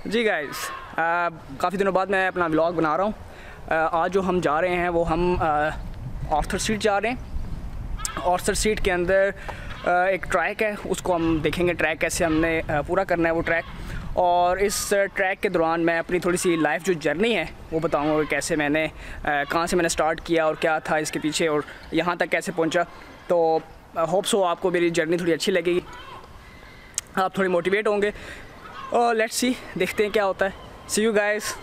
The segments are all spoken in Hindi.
जी गाइस, काफ़ी दिनों बाद मैं अपना व्लॉग बना रहा हूँ। आज जो हम जा रहे हैं वो हम आर्थर स्ट्रीट जा रहे हैं। आर्थर स्ट्रीट के अंदर एक ट्रैक है, उसको हम देखेंगे ट्रैक कैसे हमने पूरा करना है वो ट्रैक। और इस ट्रैक के दौरान मैं अपनी थोड़ी सी लाइफ जो जर्नी है वो बताऊँगा कि कैसे मैंने कहाँ से मैंने स्टार्ट किया और क्या था इसके पीछे और यहाँ तक कैसे पहुँचा। तो होप सो आपको मेरी जर्नी थोड़ी अच्छी लगेगी, आप थोड़ी मोटिवेट होंगे। और लेट्स सी, देखते हैं क्या होता है। सी यू गाइस।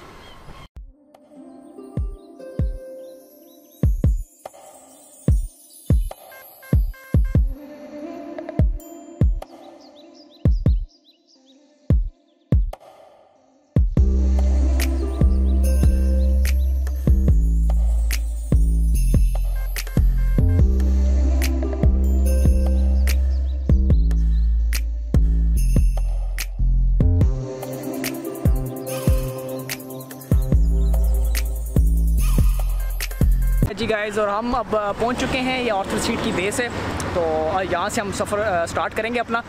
जी गाइस, और हम अब पहुंच चुके हैं, ये आर्थर स्ट्रीट की बेस है। तो यहाँ से हम सफ़र स्टार्ट करेंगे अपना।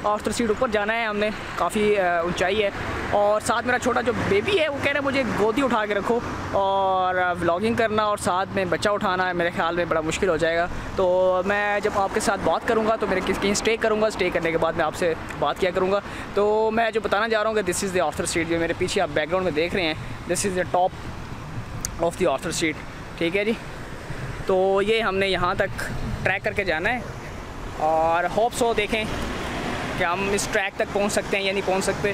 आर्थर स्ट्रीट ऊपर जाना है हमने, काफ़ी ऊंचाई है। और साथ मेरा छोटा जो बेबी है वो कह रहा है मुझे गोदी उठा के रखो, और व्लॉगिंग करना और साथ में बच्चा उठाना है मेरे ख्याल में बड़ा मुश्किल हो जाएगा। तो मैं जब आपके साथ बात करूँगा तो मेरे कहीं स्टे करूँगा, स्टे करने के बाद मैं आपसे बात किया करूँगा। तो मैं जो बताना जा रहा हूँ कि this is the Arthur street, जो मेरे पीछे आप बैकग्राउंड में देख रहे हैं, this is the top of the Arthur street. ठीक है जी, तो ये हमने यहाँ तक ट्रैक करके जाना है और होप सो देखें कि हम इस ट्रैक तक पहुँच सकते हैं या नहीं पहुँच सकते।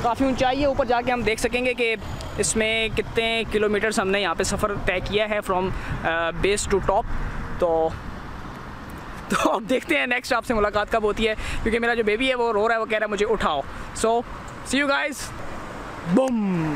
काफ़ी ऊंचाई है, ऊपर जाके हम देख सकेंगे कि इसमें कितने किलोमीटर्स हमने यहाँ पे सफ़र तय किया है फ्रॉम बेस टू टॉप। तो अब देखते हैं नेक्स्ट आपसे मुलाकात कब होती है, क्योंकि मेरा जो बेबी है वो रो रहा है, वो कह रहा है मुझे उठाओ। सो सी यू गाइस, बूम।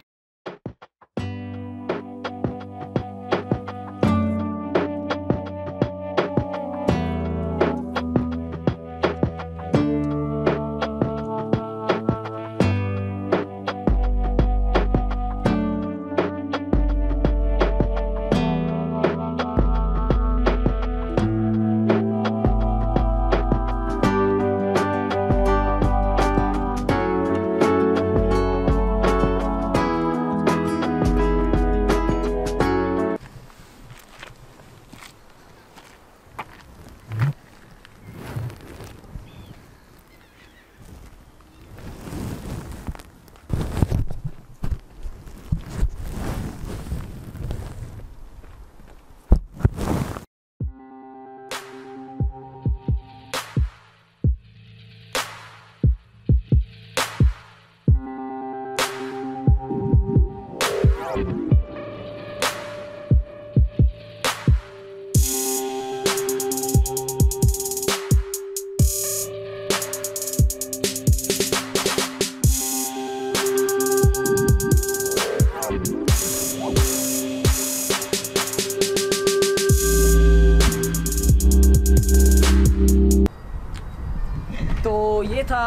तो ये था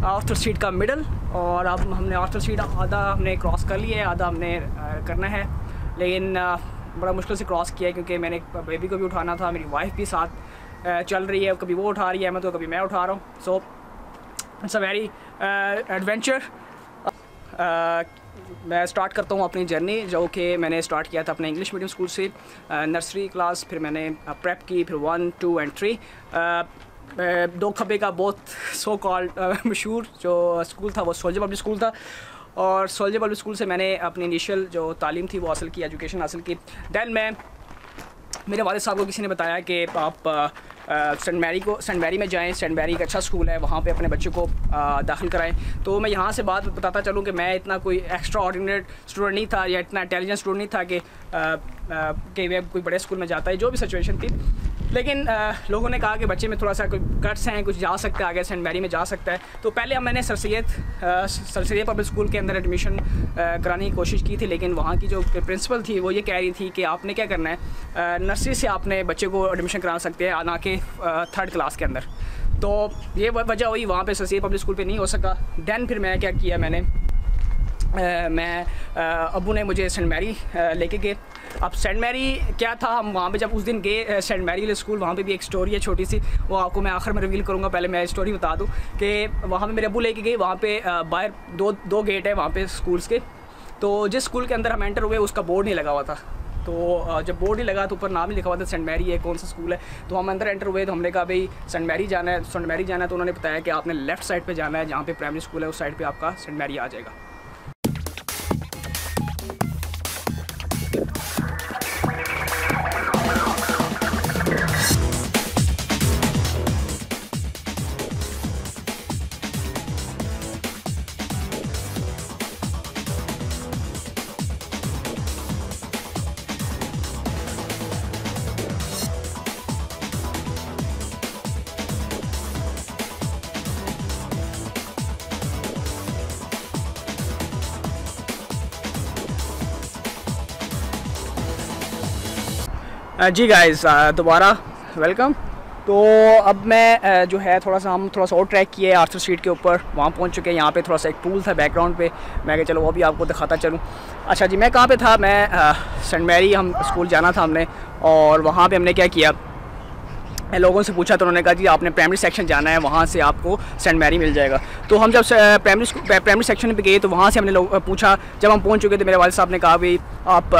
आर्थर स्ट्रीट का मिडल, और अब हमने आर्थर स्ट्रीट आधा हमने क्रॉस कर लिया है, आधा हमने करना है। लेकिन बड़ा मुश्किल से क्रॉस किया है क्योंकि मैंने बेबी को भी उठाना था, मेरी वाइफ भी साथ चल रही है, कभी वो उठा रही है मैं तो कभी मैं उठा रहा हूँ। So it's a very adventure. मैं स्टार्ट करता हूँ अपनी जर्नी, जो कि मैंने स्टार्ट किया था अपने इंग्लिश मीडियम स्कूल से। नर्सरी क्लास, फिर मैंने प्रेप की, फिर 1, 2 और 3। दो खब्बे का बहुत सो कॉल्ड मशहूर जो स्कूल था वो सोल्जर पब्लिक स्कूल था, और सोल्जर पब्लिक स्कूल से मैंने अपनी इनिशियल जो तालीम थी वो हासिल की, एजुकेशन हासिल की। दैन मैं मेरे वालिद साहब को किसी ने बताया कि आप सेंट मैरी में जाएं, सेंट मैरी एक अच्छा स्कूल है, वहाँ पे अपने बच्चों को दाखिल कराएं। तो मैं यहाँ से बात बताता चलूँ कि मैं इतना कोई एक्स्ट्रा ऑर्डिनरी स्टूडेंट नहीं था या इतना इंटेलिजेंट स्टूडेंट नहीं था कि मैं कोई बड़े स्कूल में जाता है, जो भी सिचुएशन थी। लेकिन लोगों ने कहा कि बच्चे में थोड़ा सा कोई गट्स हैं, कुछ जा सकता है आगे, सेंट मैरी में जा सकता है। तो पहले मैंने सर सैयद पब्लिक स्कूल के अंदर एडमिशन कराने की कोशिश की थी, लेकिन वहाँ की जो प्रिंसिपल थी वो ये कह रही थी कि आपने क्या करना है, नर्सरी से आपने बच्चे को एडमिशन करा सकते हैं, ना कि 3rd क्लास के अंदर। तो ये वजह हुई, वहाँ पे सर सैयद पब्लिक स्कूल पे नहीं हो सका। दैन फिर मैं क्या किया, मैंने अबू ने मुझे सेंट मैरी लेके गए, अब सेंट मैरी क्या था, हम वहाँ पे जब उस दिन गए सेंट मैरी स्कूल, वहाँ पे भी एक स्टोरी है छोटी सी, वो आपको मैं आखिर में रिवील करूँगा। पहले मैं स्टोरी बता दूँ कि वहाँ पे मेरे अब्बू लेके गए, वहाँ पे बाहर दो गेट है वहाँ पे स्कूल्स के। तो जिस स्कूल के अंदर हम एंटर हुए उसका बोर्ड नहीं लगा हुआ था। तो जब बोर्ड नहीं लगा तो ऊपर नाम ही लिखा हुआ था सेंट मैरी है, कौन सा स्कूल है। तो हम अंदर एंटर हुए तो हमने कहा भाई सेंट मैरी जाना है, सेंट मैरी जाना है। तो उन्होंने बताया कि आपने लेफ़्ट साइड पे जाना है, जहाँ पे प्राइमरी स्कूल है उस साइड पे आपका सेंट मैरी आ जाएगा। जी गाइस, दोबारा वेलकम। तो अब मैं जो है थोड़ा सा और ट्रैक किए आर्थर स्ट्रीट के ऊपर, वहाँ पहुँच चुके हैं। यहाँ पे थोड़ा सा एक पूल था बैकग्राउंड पे, मैं कहा चलो वो भी आपको दिखाता चलूँ। अच्छा जी, मैं कहाँ पे था, मैं सेंट मैरी हम स्कूल जाना था हमने, और वहाँ पे हमने क्या किया, लोगों से पूछा तो उन्होंने कहा जी आपने प्राइमरी सेक्शन जाना है, वहाँ से आपको सेंट मैरी मिल जाएगा। तो हम जब प्राइमरी सेक्शन पे गए तो वहाँ से हमने पूछा, जब हम पहुँच चुके थे मेरे वालिद साहब ने कहा भाई आप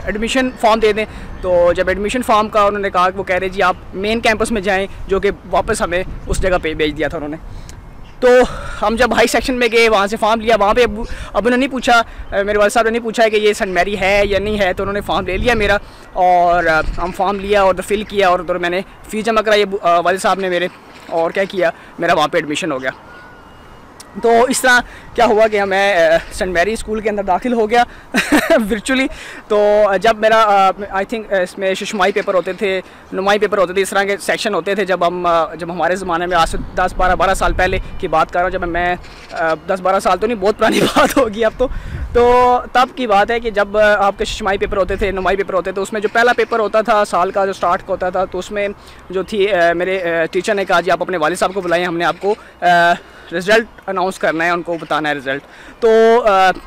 एडमिशन फॉर्म दे दें। तो जब एडमिशन फॉर्म का उन्होंने कहा, वो कह रहे जी आप मेन कैंपस में जाएँ, जो कि वापस हमें उस जगह पर भेज दिया था उन्होंने। तो हम जब हाई सेक्शन में गए, वहाँ से फॉर्म लिया, वहाँ पे अब उन्होंने नहीं पूछा, मेरे वाले साहब ने नहीं पूछा कि ये सेंट मैरी है या नहीं है। तो उन्होंने फॉर्म ले लिया मेरा, और हम फॉर्म लिया और फिल किया, और उधर मैंने फ़ीस जमा कराई वाले साहब ने मेरे, और क्या किया, मेरा वहाँ पे एडमिशन हो गया। तो इस तरह क्या हुआ कि मैं सेंट मैरी स्कूल के अंदर दाखिल हो गया वर्चुअली। तो जब मेरा आई थिंक इसमें शुमाई पेपर होते थे, नुमाई पेपर होते थे, इस तरह के सेक्शन होते थे जब हमारे ज़माने में, आज से 10-12 साल पहले की बात कर रहा हूँ, जब मैं 10-12 साल तो नहीं, बहुत पुरानी बात होगी अब तो तब की बात है कि जब आपके शुमाई पेपर होते थे, नुमाई पेपर होते थे, उसमें जो पहला पेपर होता था साल का जो स्टार्ट होता था, तो उसमें जो थी मेरे टीचर ने कहा जी आप अपने वालिद साहब को बुलाएं, हमने आपको रिज़ल्ट अनाउंस करना है, उनको बताना है रिज़ल्ट। तो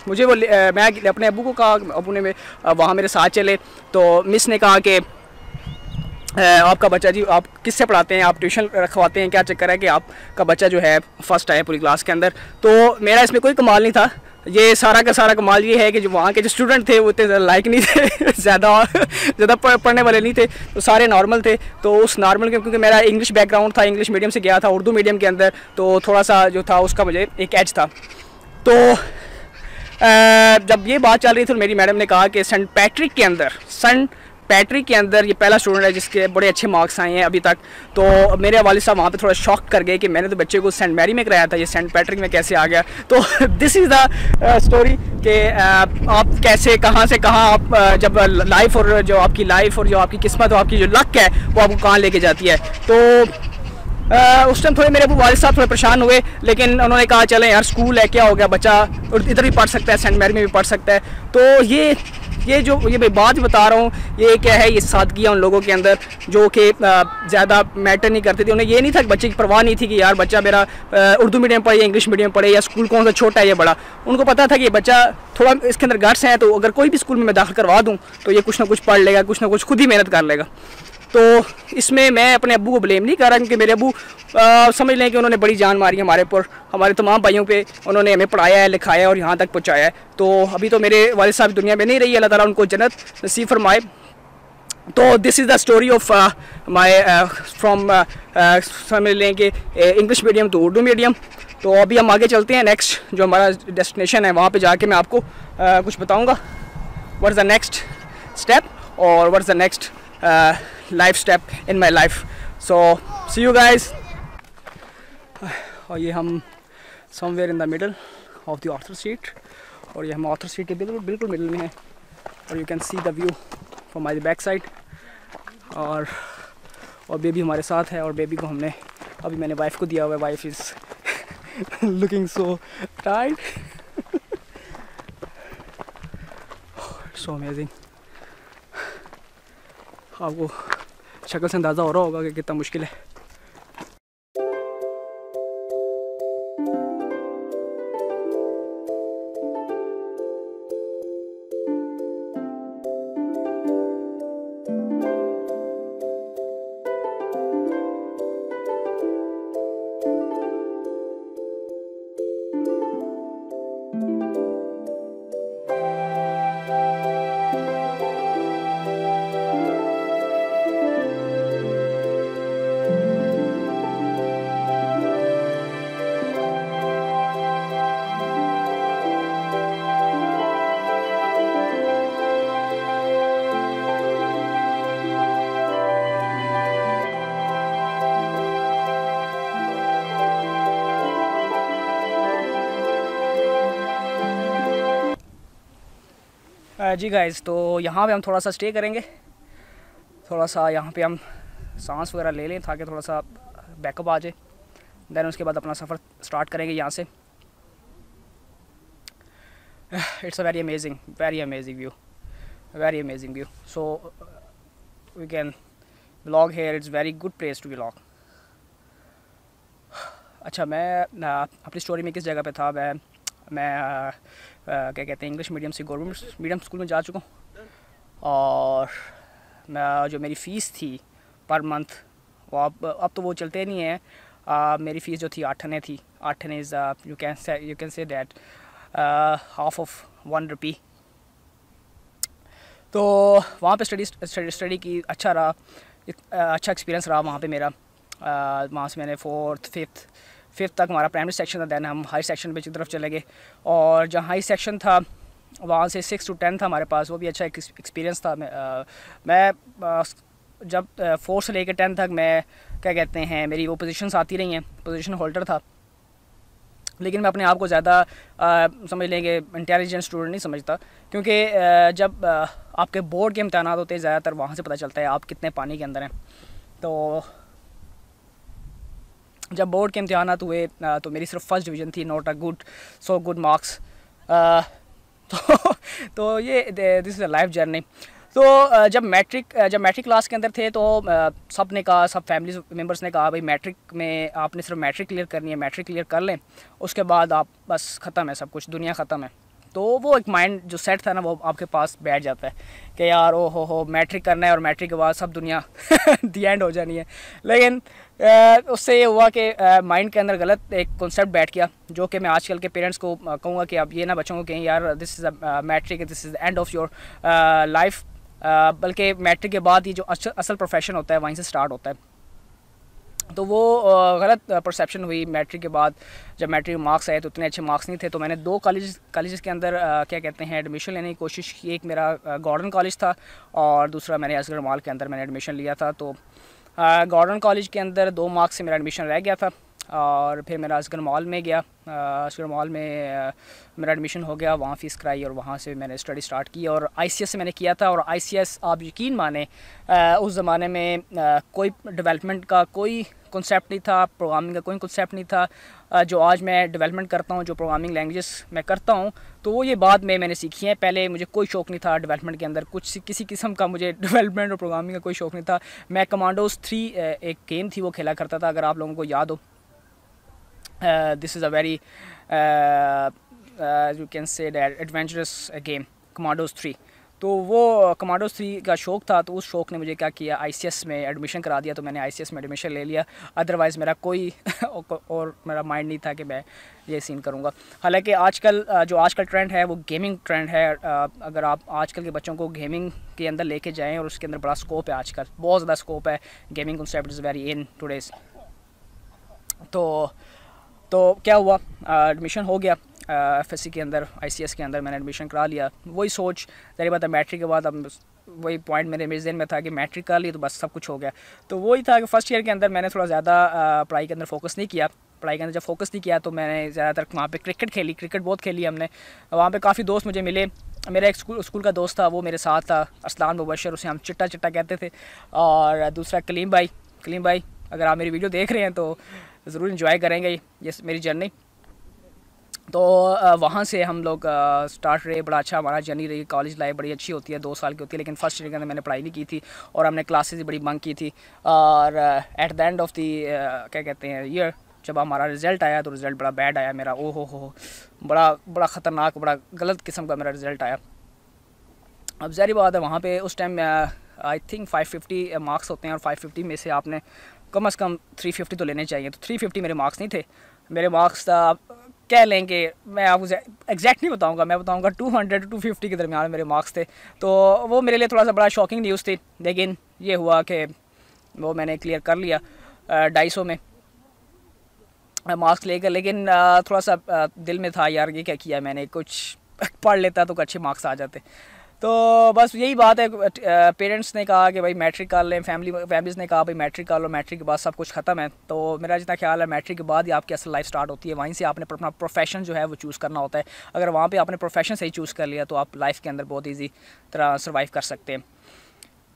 मुझे वो मैं अपने अब्बू को कहा, अब्बू ने वहाँ मेरे साथ चले। तो मिस ने कहा कि आपका बच्चा जी आप किससे पढ़ाते हैं, आप ट्यूशन रखवाते हैं, क्या चक्कर है कि आपका बच्चा जो है फ़र्स्ट आया पूरी क्लास के अंदर। तो मेरा इसमें कोई कमाल नहीं था, ये सारा का सारा कमाल ये है कि जो वहाँ के जो स्टूडेंट थे वो इतने लायक नहीं थे ज़्यादा पढ़ने वाले नहीं थे, तो सारे नॉर्मल थे। तो उस नॉर्मल के, क्योंकि मेरा इंग्लिश बैकग्राउंड था, इंग्लिश मीडियम से गया था उर्दू मीडियम के अंदर, तो थोड़ा सा जो था उसका मुझे एक एज था। तो जब ये बात चल रही थी तो मेरी मैडम ने कहा कि सेंट पैट्रिक के अंदर ये पहला स्टूडेंट है जिसके बड़े अच्छे मार्क्स आए हैं अभी तक। तो मेरे वालिद साहब वहाँ पे थोड़ा शॉक कर गए कि मैंने तो बच्चे को सेंट मैरी में कराया था, ये सेंट पैट्रिक में कैसे आ गया। तो दिस इज़ द स्टोरी कि आप कैसे कहाँ से कहाँ आप जब लाइफ और जो आपकी लाइफ और जो आपकी किस्मत और आपकी जो लक है वो आपको कहाँ लेके जाती है। तो उस टाइम थोड़े मेरे वालिद साहब थोड़े परेशान हुए, लेकिन उन्होंने कहा चलें यार स्कूल है, क्या हो गया, बच्चा इधर भी पढ़ सकता है, सेंट मैरी में भी पढ़ सकता है। तो ये बात बता रहा हूँ, ये क्या है, ये सादगी है उन लोगों के अंदर जो कि ज़्यादा मैटर नहीं करते थे। उन्हें ये नहीं था कि बच्चे की परवाह नहीं थी कि यार बच्चा मेरा उर्दू मीडियम पढ़े या इंग्लिश मीडियम पढ़े या स्कूल कौन सा छोटा है या बड़ा। उनको पता था कि बच्चा थोड़ा इसके अंदर गट्स हैं, तो अगर कोई भी स्कूल में मैं दाखिल करवा दूँ तो ये कुछ ना कुछ पढ़ लेगा, कुछ ना कुछ खुद ही मेहनत कर लेगा। तो इसमें मैं अपने अब्बू को ब्लेम नहीं कर रहा, क्योंकि मेरे अब्बू समझ लें कि उन्होंने बड़ी जान मारी हमारे ऊपर, हमारे तमाम भाइयों पे। उन्होंने हमें पढ़ाया है, लिखाया और यहाँ तक पहुँचाया है। तो अभी तो मेरे वालिद साहब दुनिया में नहीं रही, अल्लाह ताला उनको जन्नत नसीब फरमाए। तो this is the story of my from समझ लें कि English medium to Urdu medium. तो अभी हम आगे चलते हैं, नेक्स्ट जो हमारा डेस्टिनेशन है वहाँ पर जाके मैं आपको कुछ बताऊँगा, what is the next step और what is the next life step in my life. So see you guys. और ये हम somewhere in the middle of the Arthur street, और ये हम आर्थर स्ट्रीट के बिल्कुल मिडल में है, और you can see the view from my back side. और बेबी हमारे साथ है, और बेबी को हमने अभी मैंने वाइफ को दिया हुआ है। Wife is looking so tired, so amazing. आपको शक्ल से अंदाज़ा हो रहा होगा कि कितना मुश्किल है। जी गाइस, तो यहाँ पे हम थोड़ा सा स्टे करेंगे, थोड़ा सा यहाँ पे हम सांस वगैरह ले लें ताकि थोड़ा सा बैकअप आ जाए। दैन उसके बाद अपना सफ़र स्टार्ट करेंगे यहाँ से। It's a very amazing view. So we can vlog here. It's very good place to vlog. अच्छा, मैं अपनी स्टोरी में किस जगह पे था? मैं क्या कहते हैं, इंग्लिश मीडियम से गवर्नमेंट मीडियम स्कूल में जा चुका हूँ, और मैं जो मेरी फ़ीस थी पर मंथ, वो अब तो वो चलते नहीं है। मेरी फ़ीस जो थी 8 आने थी। 8 आने is you can say that half of 1 रुपी। तो वहाँ पे स्टडी की अच्छा रहा, अच्छा एक्सपीरियंस रहा वहाँ पे मेरा। वहाँ से मैंने 4th 5th तक हमारा प्राइमरी सेक्शन था। दैन हम हाई सेक्शन पे की तरफ चले गए, और जहाँ हाई सेक्शन था वहाँ से 6 to 10 था हमारे पास। वो भी अच्छा एक्सपीरियंस था। मैं जब 4 से लेकर 10 तक मैं क्या कहते हैं, मेरी वो पोजीशंस आती रही हैं, पोजीशन होल्डर था। लेकिन मैं अपने आप को ज़्यादा समझ लेंगे इंटेलिजेंट स्टूडेंट नहीं समझता, क्योंकि जब आपके बोर्ड के इम्तहानात होते हैं ज़्यादातर वहाँ से पता चलता है आप कितने पानी के अंदर हैं। तो जब बोर्ड के इम्तहानात हुए तो मेरी सिर्फ फर्स्ट डिवीज़न थी, नॉट अ गुड मार्क्स। तो ये this is a life journey. तो जब मैट्रिक क्लास के अंदर थे तो सब ने कहा, सब फैमिली मेम्बर्स ने कहा, भाई मैट्रिक में आपने सिर्फ मैट्रिक क्लियर करनी है, मैट्रिक क्लियर कर लें, उसके बाद आप बस ख़त्म है, सब कुछ दुनिया ख़त्म है। तो वो एक माइंड जो सेट था ना, वो आपके पास बैठ जाता है कि यार ओ हो मैट्रिक करना है और मैट्रिक के बाद सब दुनिया दी एंड हो जानी है। लेकिन उससे ये हुआ कि माइंड के अंदर गलत एक कॉन्सेप्ट बैठ गया, जो कि मैं आजकल के पेरेंट्स को कहूँगा कि आप ये ना बच्चों को कहें यार this is a matric, this is the end of your life. बल्कि मैट्रिक के बाद ही जो असल प्रोफेशन होता है वहीं से स्टार्ट होता है। तो वो गलत परसेप्शन हुई मैट्रिक के बाद। जब मैट्रिक मार्क्स आए तो इतने अच्छे मार्क्स नहीं थे, तो मैंने 2 कॉलेजेस के अंदर क्या कहते हैं एडमिशन लेने की कोशिश की। एक मेरा गॉर्डन कॉलेज था, और दूसरा मैंने असगर मॉल के अंदर मैंने एडमिशन लिया था। तो गॉर्डन कॉलेज के अंदर 2 मार्क्स से मेरा एडमिशन रह गया था, और फिर मेरा असगर मॉल में गया। असगर मॉल में मेरा एडमिशन हो गया, वहाँ फ़ीस कराई और वहाँ से मैंने स्टडी स्टार्ट की, और ICS से मैंने किया था। और ICS आप यकीन माने उस ज़माने में कोई डेवलपमेंट का कोई कॉन्सेप्ट नहीं था, प्रोग्रामिंग का कोई कॉन्सेप्ट नहीं था। जो आज मैं डेवलपमेंट करता हूँ, जो प्रोग्रामिंग लैंग्वेजेस मैं करता हूँ, तो वो ये बाद में मैंने सीखी हैं। पहले मुझे कोई शौक़ नहीं था डेवलपमेंट के अंदर, किसी किस्म का मुझे डेवलपमेंट और प्रोग्रामिंग का कोई शौक़ नहीं था। मैं कमांडोज़ 3 एक गेम थी वो खेला करता था, अगर आप लोगों को याद हो। This is a very you can say that adventurous game, commandos 3। तो वो कमांडोज़ 3 का शौक़ था, तो उस शौक़ ने मुझे क्या किया, ICS में एडमिशन करा दिया। तो मैंने ICS में एडमिशन ले लिया। अदरवाइज़ मेरा कोई और मेरा माइंड नहीं था कि मैं ये सीन करूँगा। हालांकि आजकल जो आजकल ट्रेंड है वो गेमिंग ट्रेंड है। अगर आप आजकल के बच्चों को गेमिंग के अंदर लेके जाएँ, और उसके अंदर बड़ा स्कोप है, आजकल बहुत ज़्यादा स्कोप है। Gaming concept is very in today's. तो क्या हुआ, एडमिशन हो गया FSC के अंदर, ICS के अंदर मैंने एडमिशन करा लिया। वही सोच जारी बात है, मैट्रिक के बाद अब वही पॉइंट मेरे जहन में था कि मैट्रिक कर ली तो बस सब कुछ हो गया। तो वही था कि फ़र्स्ट ईयर के अंदर मैंने थोड़ा ज़्यादा पढ़ाई के अंदर फोकस नहीं किया। पढ़ाई के अंदर जब फोकस नहीं किया तो मैंने ज़्यादातर वहाँ पे क्रिकेट बहुत खेली हमने। वहाँ पे काफ़ी दोस्त मुझे मिले। मेरा एक स्कूल का दोस्त था, वो मेरे साथ था, अरसलान मुबशर, उसे हम चिट्टा कहते थे। और दूसरा कलीम भाई, अगर आप मेरी वीडियो देख रहे हैं तो ज़रूर इन्जॉय करेंगे ये मेरी जर्नी। तो वहाँ से हम लोग स्टार्ट रहे, बड़ा अच्छा हमारा जर्नी रही। कॉलेज लाइफ बड़ी अच्छी होती है, 2 साल की होती है, लेकिन फर्स्ट ईयर के अंदर मैंने पढ़ाई नहीं की थी, और हमने क्लासेस भी बड़ी बंक की थी। और at the end of the क्या कहते हैं ईयर, जब हमारा रिज़ल्ट आया तो रिज़ल्ट बड़ा बैड आया मेरा। ओ हो बड़ा ख़तरनाक, बड़ा गलत किस्म का मेरा रिज़ल्ट आया। अब ज़ाहिर बात है, वहाँ पे उस टाइम आई थिंक 550 मार्क्स होते हैं, और 550 में से आपने कम से कम 350 तो लेने चाहिए। तो 350 मेरे मार्क्स नहीं थे। मेरे मार्क्स आप कह लेंगे, मैं आपको एग्जैक्ट नहीं बताऊंगा, मैं बताऊंगा 200 to 250 के दरमियान मेरे मार्क्स थे। तो वो मेरे लिए थोड़ा सा बड़ा शॉकिंग न्यूज़ थी, लेकिन ये हुआ कि वो मैंने क्लियर कर लिया 250 में मार्क्स लेकर। लेकिन थोड़ा सा दिल में था यार ये क्या किया मैंने, कुछ पढ़ लेता तो अच्छे मार्क्स आ जाते। तो बस यही बात है। पेरेंट्स ने कहा कि भाई मैट्रिक कर लें, फैमिलीज़ ने कहा भाई मैट्रिक कर लो, मैट्रिक के बाद सब कुछ ख़त्म है। तो मेरा जितना ख्याल है मैट्रिक के बाद ही आपकी असल लाइफ स्टार्ट होती है, वहीं से आपने अपना प्रोफेशन जो है वो चूज़ करना होता है। अगर वहाँ पे आपने प्रोफेशन सही चूज़ कर लिया तो आप लाइफ के अंदर बहुत ईजी तरह सर्वाइव कर सकते हैं।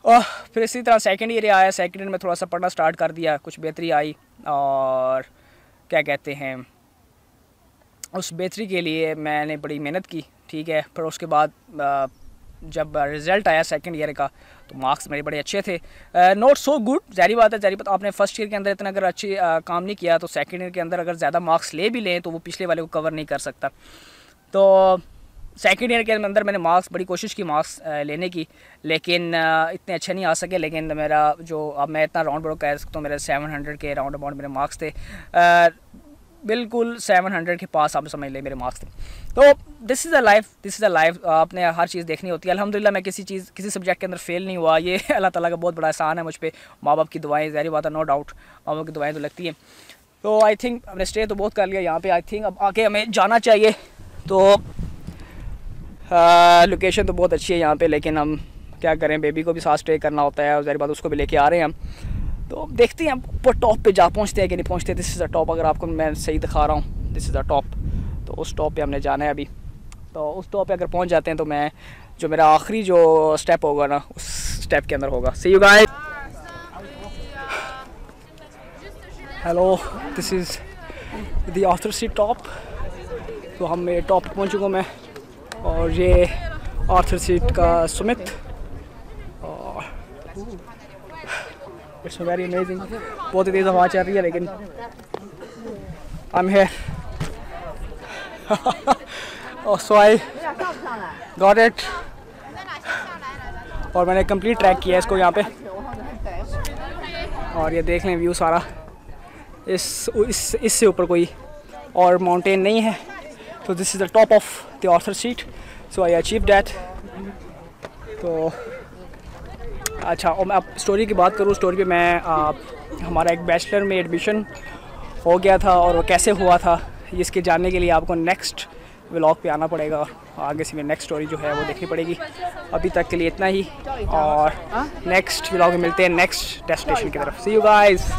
और फिर इसी तरह सेकेंड ईयर आया, सेकेंड ईयर में थोड़ा सा पढ़ना स्टार्ट कर दिया, कुछ बेहतरी आई और क्या कहते हैं उस बेहतरी के लिए मैंने बड़ी मेहनत की, ठीक है। फिर उसके बाद जब रिज़ल्ट आया सेकंड ईयर का तो मार्क्स मेरे बड़े अच्छे थे, नॉट सो गुड। ज़ाहिर बात है, आपने फर्स्ट ईयर के अंदर इतना अगर अच्छी काम नहीं किया तो सेकंड ईयर के अंदर अगर ज़्यादा मार्क्स ले भी लें तो वो पिछले वाले को कवर नहीं कर सकता। तो सेकंड ईयर के अंदर मैंने बड़ी कोशिश की मार्क्स लेने की, लेकिन इतने अच्छे नहीं आ सके। लेकिन मेरा जो अब मैं इतना राउंड बड़ो कह सकता हूँ, मेरे 700 के राउंड अबाउट मेरे मार्क्स थे, बिल्कुल 700 के पास आप समझ लें मेरे मार्क्स थे। तो दिस इज़ अ लाइफ, आपने हर चीज़ देखनी होती है। अल्हम्दुलिल्लाह मैं किसी सब्जेक्ट के अंदर फेल नहीं हुआ, ये अल्लाह ताला का बहुत बड़ा एहसान है मुझ पे। माँ बाप की दुआएं, ज़ाहिर बात है, नो डाउट माँ बाप की दुआएं तो लगती हैं। तो आई थिंक हमने स्टे तो बहुत कर लिया यहाँ पे, आई थिंक अब आके हमें जाना चाहिए। तो लोकेशन तो बहुत अच्छी है यहाँ पे, लेकिन हम क्या करें, बेबी को भी साथ स्टे करना होता है और ज़ाहिर बात उसको भी लेके आ रहे हैं हम। तो देखते हैं ऊपर टॉप पे जा पहुँचते हैं कि नहीं पहुँचते। दिस इज़ द टॉप, अगर आपको मैं सही दिखा रहा हूँ, दिस इज़ द टॉप। तो उस टॉप पे हमने जाना है अभी। तो उस टॉप पे अगर पहुँच जाते हैं तो मैं जो मेरा आखिरी जो स्टेप होगा ना, उस स्टेप के अंदर होगा। See you guys. Hello, this is the Arthur Seat top. तो हम मेरे टॉप पे पहुँच चुका हूँ मैं, और ये आर्थर सीट का सुमित। और इट्स वेरी अमेजिंग, बहुत ही तेज़ हवा चल रही है, लेकिन I am here. So I got it, और मैंने कंप्लीट ट्रैक किया है इसको यहाँ पे। और ये देख लें व्यू सारा, इससे ऊपर कोई और माउंटेन नहीं है। तो this is the top of the Arthur seat, so I achieve that. तो अच्छा, और मैं अब स्टोरी की बात करूँ, स्टोरी पे मैं हमारा एक बैचलर में एडमिशन हो गया था, और वो कैसे हुआ था इसके जानने के लिए आपको नेक्स्ट व्लॉग पे आना पड़ेगा। आगे से मेरी नेक्स्ट स्टोरी जो है वो देखनी पड़ेगी। अभी तक के लिए इतना ही, और नेक्स्ट व्लॉग में मिलते हैं नेक्स्ट डेस्टिनेशन की तरफ। सी यू गाइस।